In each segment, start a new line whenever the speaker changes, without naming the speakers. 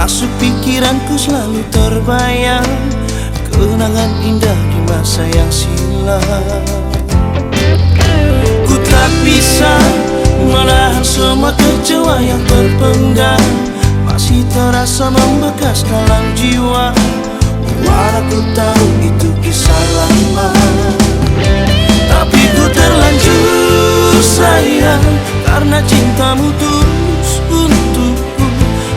Merasuk pikiranku selalu terbayang kenangan indah di masa yang silam. Ku tak bisa menahan semua kecewa yang terpendam, masih terasa membekas dalam jiwa. Walau ku tahu itu kisah lama, tapi ku terlanjur sayang karena cintamu tulus untukku,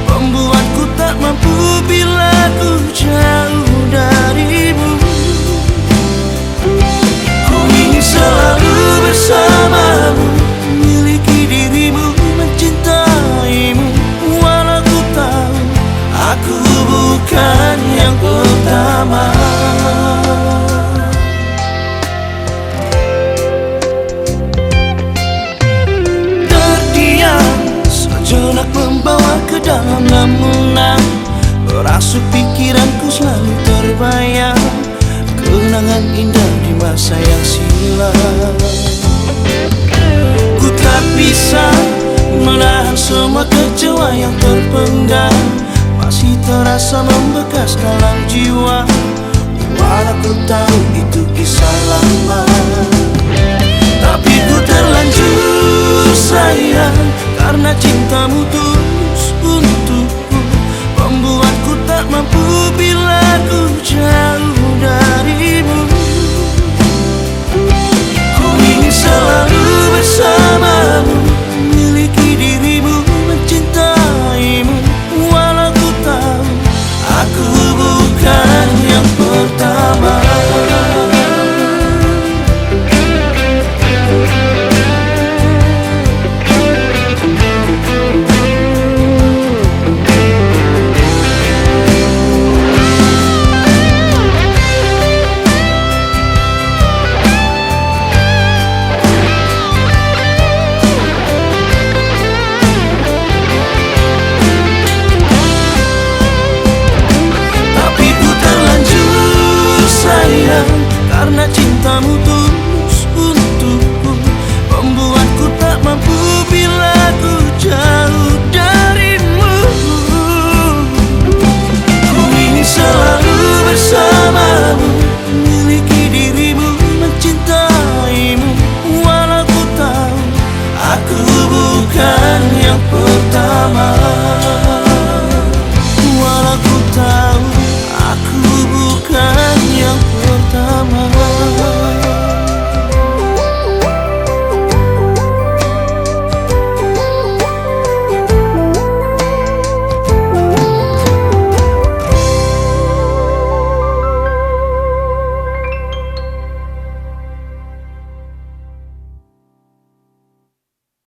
membuatku tak mampu bila ku jauh darimu. Ku ingin selalu bersamamu, memiliki dirimu, mencintaimu. Walau ku tahu aku bukan yang pertama. Terdiam sejenak membawa ke dalam lamunan, merasuk pikiranku selalu terbayang kenangan indah di masa yang silam. Ku tak bisa menahan semua kecewa yang terpendam, masih terasa membekas dalam jiwa. Walau ku tahu itu kisah lama, tapi ku terlanjur sayang karena cintamu tulus untukku, membuatku tak mampu bila ku jauh darimu. Ku ingin selalu bersamamu, memiliki dirimu, mencintaimu. Walau ku tahu aku bukan yang pertama. Karena cintamu tulus untukku, membuatku tak mampu bila ku jauh dari